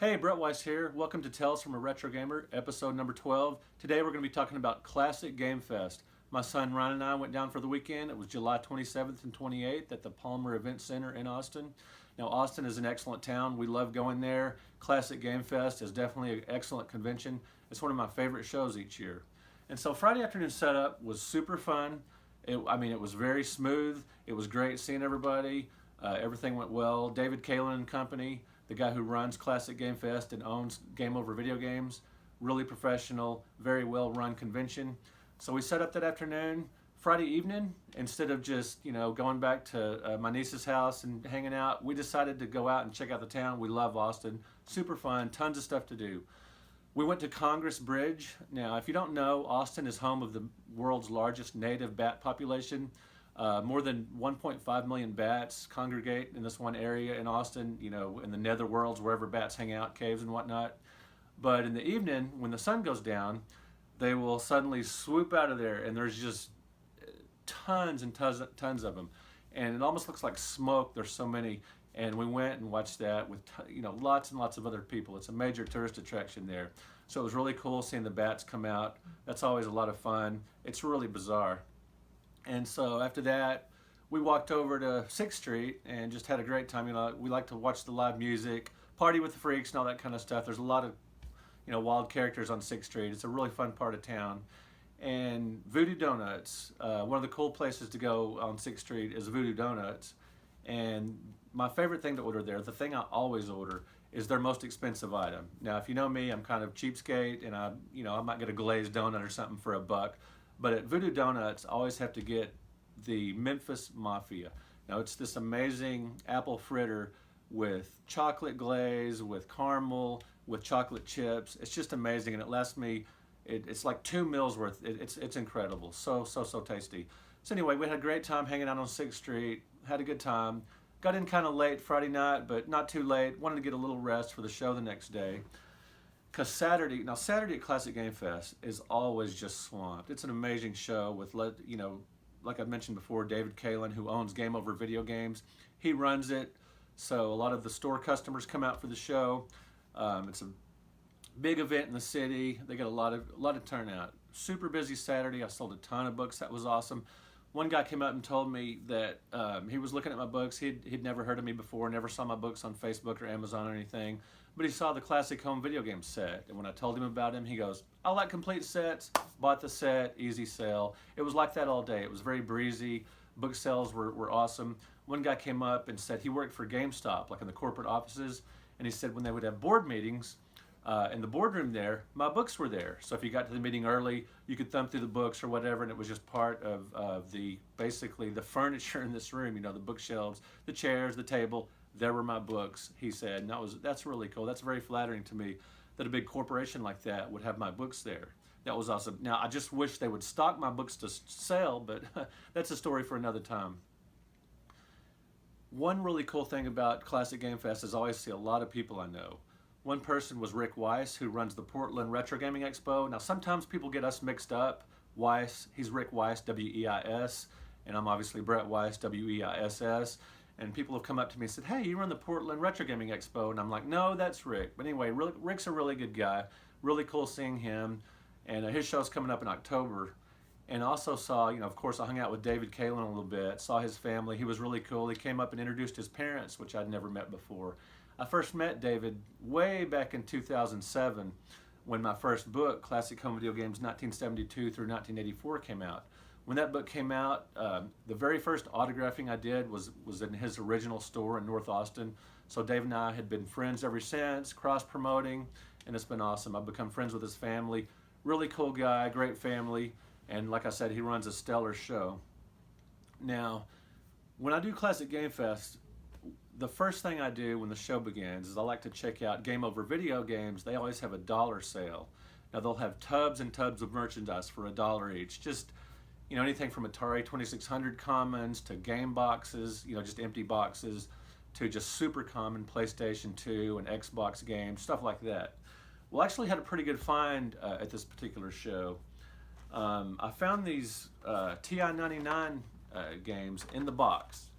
Hey, Brett Weiss here. Welcome to Tales from a Retro Gamer, episode number 12. Today we're going to be talking about Classic Game Fest. My son Ryan and I went down for the weekend. It was July 27th and 28th at the Palmer Event Center in Austin. Now, Austin is an excellent town. We love going there. Classic Game Fest is definitely an excellent convention. It's one of my favorite shows each year. And so Friday afternoon setup was super fun. It was very smooth. It was great seeing everybody. Everything went well. David Kalin and company, the guy who runs Classic Game Fest and owns Game Over Video Games, really professional, very well run convention. So we set up that afternoon. Friday evening, instead of just going back to my niece's house and hanging out, we decided to go out and check out the town. We love Austin, super fun, tons of stuff to do. We went to Congress Bridge. Now, if you don't know, Austin is home of the world's largest native bat population. More than 1.5 million bats congregate in this one area in Austin, in the netherworlds, wherever bats hang out, caves and whatnot. But in the evening, when the sun goes down, they will suddenly swoop out of there, and there's just tons and tons of them. And it almost looks like smoke. There's so many. And we went and watched that with lots and lots of other people. It's a major tourist attraction there. So it was really cool seeing the bats come out. That's always a lot of fun. It's really bizarre. And so after that, we walked over to 6th Street and just had a great time. We like to watch the live music, party with the freaks and all that kind of stuff. There's a lot of wild characters on 6th Street. It's a really fun part of town. And Voodoo Donuts, one of the cool places to go on 6th Street is Voodoo Donuts. And my favorite thing to order there, the thing I always order, is their most expensive item. Now, if you know me, I'm kind of cheapskate, and I might get a glazed donut or something for $1. But at Voodoo Donuts, I always have to get the Memphis Mafia. Now, it's this amazing apple fritter with chocolate glaze, with caramel, with chocolate chips. It's just amazing, and it lasts me. It's like 2 meals worth. It's incredible. So tasty. So anyway, we had a great time hanging out on 6th Street. Had a good time. Got in kind of late Friday night, but not too late. Wanted to get a little rest for the show the next day. Because Saturday at Classic Game Fest is always just swamped. It's an amazing show with, like I mentioned before, David Kalin, who owns Game Over Video Games. He runs it, so a lot of the store customers come out for the show. It's a big event in the city. They get a lot of turnout. Super busy Saturday. I sold a ton of books. That was awesome. One guy came up and told me that he was looking at my books. He'd never heard of me before, never saw my books on Facebook or Amazon or anything, but he saw the Classic Home Video Game set. And when I told him about him, he goes, "I like complete sets." Bought the set, easy sale. It was like that all day. It was very breezy. Book sales were awesome. One guy came up and said he worked for GameStop, like in the corporate offices, and he said when they would have board meetings, in the boardroom there, my books were there. So if you got to the meeting early, you could thumb through the books or whatever, and it was just part of basically the furniture in this room, the bookshelves, the chairs, the table. There were my books, he said. And that's really cool. That's very flattering to me that a big corporation like that would have my books there. That was awesome. Now, I just wish they would stock my books to sell, but that's a story for another time. One really cool thing about Classic Game Fest is I always see a lot of people I know. One person was Weiss, who runs the Portland Retro Gaming Expo. Now, sometimes people get us mixed up. Weiss, he's Rick Weiss, W-E-I-S, and I'm obviously Brett Weiss, W-E-I-S-S. And people have come up to me and said, "Hey, you run the Portland Retro Gaming Expo." And I'm like, "No, that's Rick." But anyway, Rick's a really good guy. Really cool seeing him. And his show's coming up in October. And I also saw, of course, I hung out with David Kalin a little bit, saw his family. He was really cool. He came up and introduced his parents, which I'd never met before. I first met David way back in 2007 when my first book, Classic Home Video Games 1972 through 1984, came out. When that book came out, the very first autographing I did was in his original store in North Austin. So Dave and I had been friends ever since, cross-promoting, and it's been awesome. I've become friends with his family. Really cool guy, great family, and like I said, he runs a stellar show. Now, when I do Classic Game Fest, the first thing I do when the show begins is I like to check out Game Over Video Games. They always have a $1 sale. Now, they'll have tubs and tubs of merchandise for $1 each. Just, anything from Atari 2600 commons to game boxes, just empty boxes, to just super common PlayStation 2 and Xbox games, stuff like that. Well, I actually had a pretty good find at this particular show. I found these TI-99 games in the box.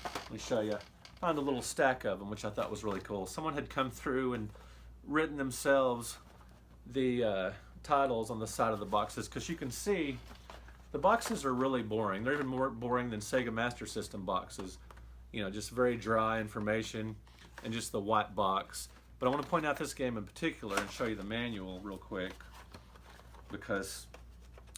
Let me show you. found a little stack of them, which I thought was really cool. Someone had come through and written themselves the titles on the side of the boxes, because you can see the boxes are really boring. They're even more boring than Sega Master System boxes. You know, just very dry information and just the white box. But I want to point out this game in particular and show you the manual real quick, because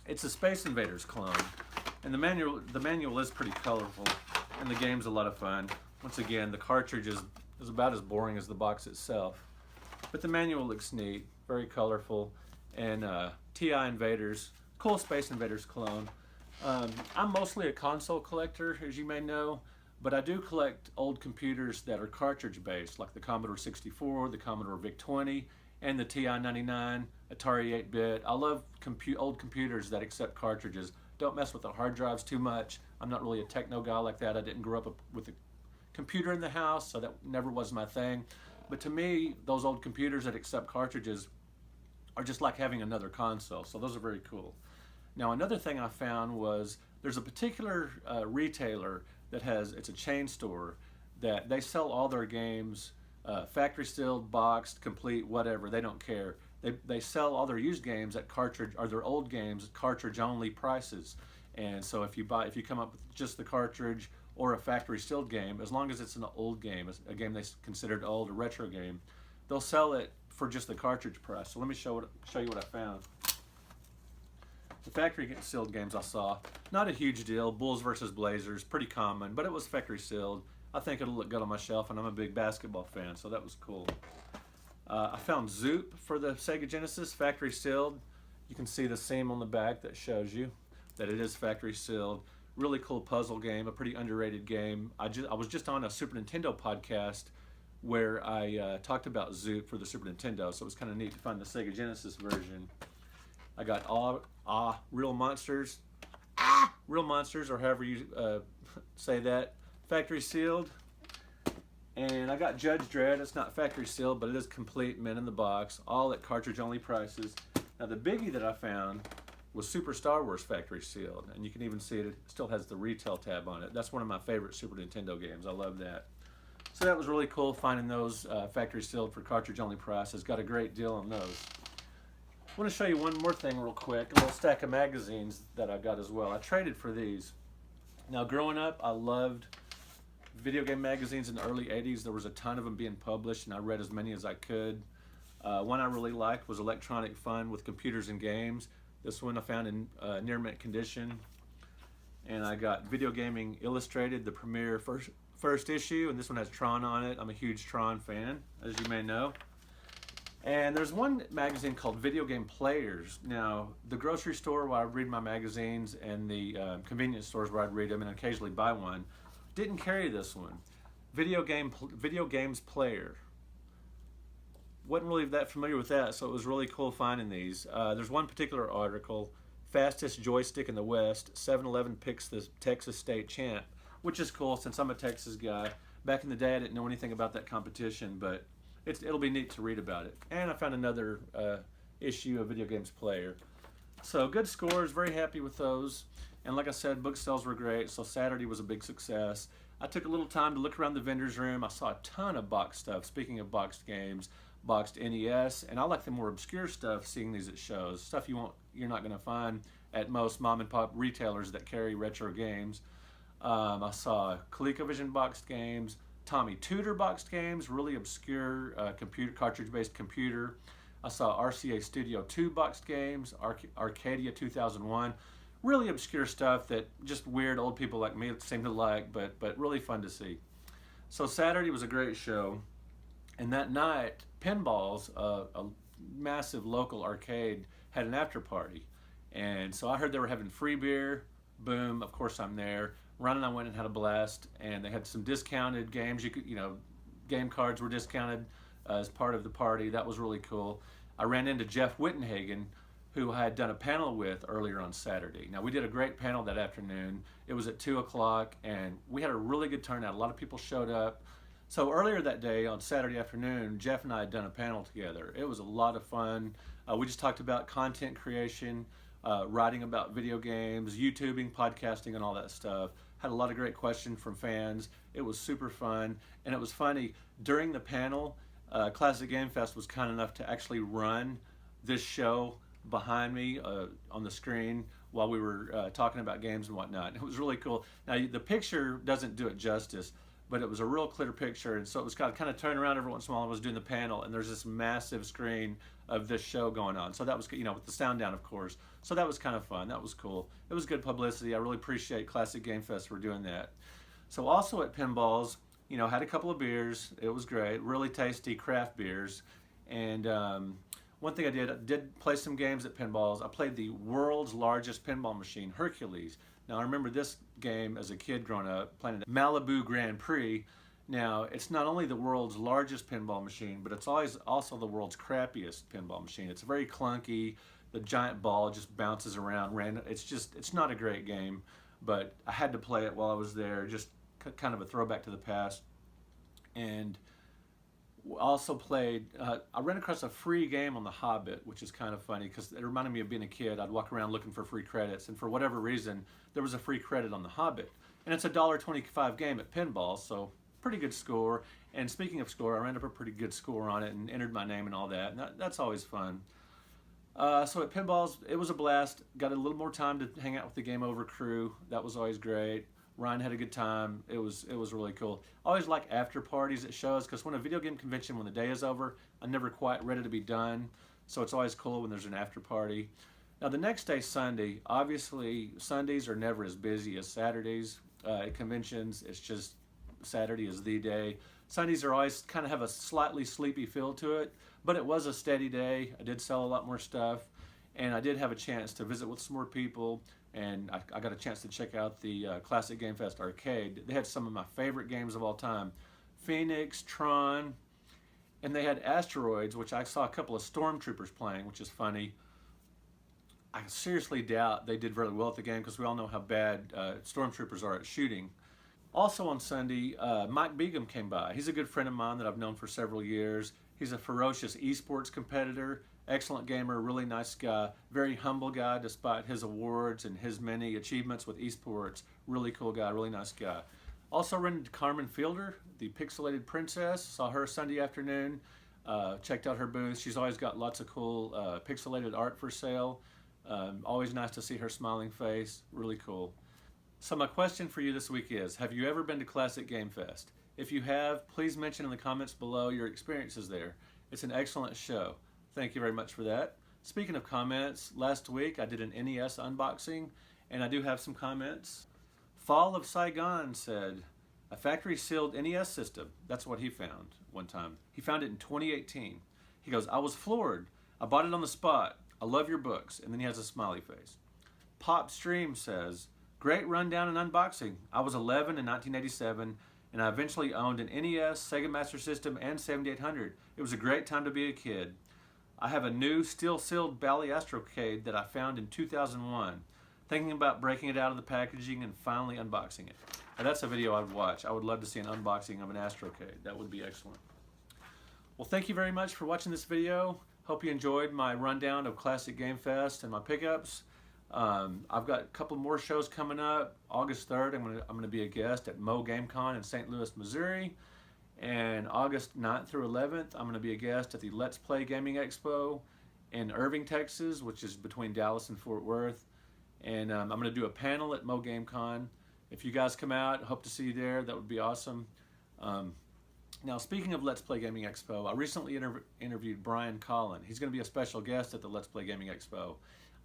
it's a Space Invaders clone. And the manual is pretty colorful, and the game's a lot of fun. Once again, the cartridge is about as boring as the box itself. But the manual looks neat, very colorful, and TI Invaders, cool Space Invaders clone. I'm mostly a console collector, as you may know, but I do collect old computers that are cartridge-based, like the Commodore 64, the Commodore VIC-20, and the TI-99, Atari 8-bit. I love old computers that accept cartridges. Don't mess with the hard drives too much. I'm not really a techno guy like that. I didn't grow up with a computer in the house, so that never was my thing. But to me, those old computers that accept cartridges are just like having another console, so those are very cool. Now, another thing I found was there's a particular retailer that it's a chain store, that they sell all their games factory sealed, boxed, complete, whatever. They don't care. They sell all their used games at cartridge, or their old games at cartridge only prices. And so if you come up with just the cartridge or a factory sealed game, as long as it's an old game, a game they considered old, a retro game, they'll sell it for just the cartridge price. So let me show you what I found. The factory sealed games I saw, not a huge deal. Bulls versus Blazers, pretty common, but it was factory sealed. I think it'll look good on my shelf, and I'm a big basketball fan, so that was cool. I found Zoop for the Sega Genesis, factory sealed. You can see the seam on the back that shows you that it is factory sealed. Really cool puzzle game, a pretty underrated game. I was just on a Super Nintendo podcast where I talked about Zoop for the Super Nintendo, so it was kind of neat to find the Sega Genesis version. I got Real Monsters, or however you say that, factory sealed. And I got Judge Dredd. It's not factory sealed, but it is complete, mint in the box, all at cartridge only prices. Now the biggie that I found was Super Star Wars factory sealed, and you can even see it still has the retail tab on it. That's one of my favorite Super Nintendo games. I love that. So that was really cool finding those factory sealed for cartridge only prices. Got a great deal on those. I want to show you one more thing real quick, a little stack of magazines that I got as well. I traded for these. Now growing up, I loved video game magazines in the early 80s. There was a ton of them being published, and I read as many as I could. One I really liked was Electronic Fun with Computers and Games. This one I found in near mint condition. And I got Video Gaming Illustrated, the premier first issue, and this one has Tron on it. I'm a huge Tron fan, as you may know. And there's one magazine called Video Game Players. Now, the grocery store where I read my magazines and the convenience stores where I'd read them and occasionally buy one didn't carry this one. Video Games Player. Wasn't really that familiar with that, so it was really cool finding these. There's one particular article, Fastest Joystick in the West, 7-Eleven picks the Texas State champ, which is cool since I'm a Texas guy. Back in the day, I didn't know anything about that competition, but it'll be neat to read about it. And I found another issue of Video Games Player. So good scores, very happy with those. And like I said, book sales were great, so Saturday was a big success. I took a little time to look around the vendor's room. I saw a ton of boxed stuff. Speaking of boxed games, boxed NES, and I like the more obscure stuff, seeing these at shows. Stuff you're not going to find at most mom and pop retailers that carry retro games. I saw Colecovision Box Games, Tommy Tudor boxed games, really obscure cartridge-based computer. I saw RCA Studio 2 boxed games, Arcadia 2001. Really obscure stuff that just weird old people like me seem to like, but really fun to see. So Saturday was a great show, and that night, Pinballs, a massive local arcade, had an after party. And so I heard they were having free beer. Boom, of course I'm there. Ron and I went and had a blast, and they had some discounted games. Game cards were discounted as part of the party. That was really cool. I ran into Jeff Wittenhagen, who I had done a panel with earlier on Saturday. Now, we did a great panel that afternoon. It was at 2 o'clock, and we had a really good turnout. A lot of people showed up. So earlier that day, on Saturday afternoon, Jeff and I had done a panel together. It was a lot of fun. We just talked about content creation, writing about video games, YouTubing, podcasting, and all that stuff. Had a lot of great questions from fans. It was super fun, and it was funny. During the panel, Classic Game Fest was kind enough to actually run this show behind me on the screen while we were talking about games and whatnot. It was really cool. Now, the picture doesn't do it justice, but it was a real clear picture, and so it was kind of turning around every once in a while. I was doing the panel, and there's this massive screen of this show going on. So that was, with the sound down, of course. So that was kind of fun. That was cool. It was good publicity. I really appreciate Classic Game Fest for doing that. So also at Pinballs, had a couple of beers. It was great. Really tasty craft beers. And one thing I did play some games at Pinballs. I played the world's largest pinball machine, Hercules. Now, I remember this game as a kid growing up, playing at Malibu Grand Prix. Now, it's not only the world's largest pinball machine, but it's always also the world's crappiest pinball machine. It's very clunky. The giant ball just bounces around random. It's not a great game, but I had to play it while I was there, just kind of a throwback to the past. And also played, I ran across a free game on the Hobbit, which is kind of funny because it reminded me of being a kid. I'd walk around looking for free credits, and for whatever reason, there was a free credit on the Hobbit. And it's a $1.25 game at Pinball, so pretty good score. And speaking of score, I ran up a pretty good score on it and entered my name and all that. And that's always fun. So at Pinballs, it was a blast. Got a little more time to hang out with the Game Over crew. That was always great. Ryan had a good time. It was really cool. I always like after parties at shows because when a video game convention, when the day is over, I'm never quite ready to be done. So it's always cool when there's an after party. Now the next day, Sunday, obviously Sundays are never as busy as Saturdays. At conventions, it's just Saturday is the day. Sundays are always kind of have a slightly sleepy feel to it, but it was a steady day. I did sell a lot more stuff, and I did have a chance to visit with some more people, and I got a chance to check out the Classic Game Fest arcade. They had some of my favorite games of all time, Phoenix, Tron, and they had Asteroids, which I saw a couple of Stormtroopers playing, which is funny. I seriously doubt they did very well at the game because we all know how bad Stormtroopers are at shooting. Also on Sunday, Mike Begum came by. He's a good friend of mine that I've known for several years. He's a ferocious esports competitor, excellent gamer, really nice guy, very humble guy despite his awards and his many achievements with esports. Really cool guy, really nice guy. Also ran into Carmen Fielder, the Pixelated Princess. Saw her Sunday afternoon. Checked out her booth. She's always got lots of cool pixelated art for sale. Always nice to see her smiling face. Really cool. So my question for you this week is, have you ever been to Classic Game Fest? If you have, please mention in the comments below your experiences there. It's an excellent show. Thank you very much for that. Speaking of comments, last week I did an NES unboxing, and I do have some comments. Fall of Saigon said, a factory sealed NES system. That's what he found one time. He found it in 2018. He goes, I was floored. I bought it on the spot. I love your books. And then he has a smiley face. Pop Stream says, great rundown and unboxing. I was 11 in 1987, and I eventually owned an NES, Sega Master System, and 7800. It was a great time to be a kid. I have a new steel-sealed Bally Astrocade that I found in 2001. Thinking about breaking it out of the packaging and finally unboxing it. Now, that's a video I'd watch. I would love to see an unboxing of an Astrocade. That would be excellent. Well, thank you very much for watching this video. Hope you enjoyed my rundown of Classic Game Fest and my pickups. I've got a couple more shows coming up. August 3rd, I'm gonna be a guest at Mo GameCon in St. Louis, Missouri. And August 9th through 11th, I'm gonna be a guest at the Let's Play Gaming Expo in Irving, Texas, which is between Dallas and Fort Worth. And I'm gonna do a panel at Mo GameCon. If you guys come out, hope to see you there. That would be awesome. Now, speaking of Let's Play Gaming Expo, I recently interviewed Brian Kalin. He's gonna be a special guest at the Let's Play Gaming Expo.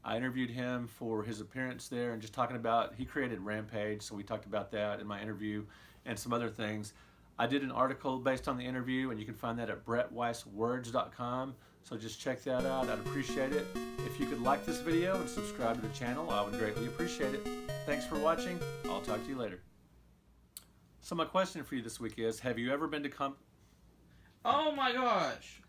I interviewed him for his appearance there and just talking about, he created Rampage, so we talked about that in my interview and some other things. I did an article based on the interview, and you can find that at brettweisswords.com, so just check that out. I'd appreciate it. If you could like this video and subscribe to the channel, I would greatly appreciate it. Thanks for watching. I'll talk to you later. So my question for you this week is, have you ever been to Oh my gosh!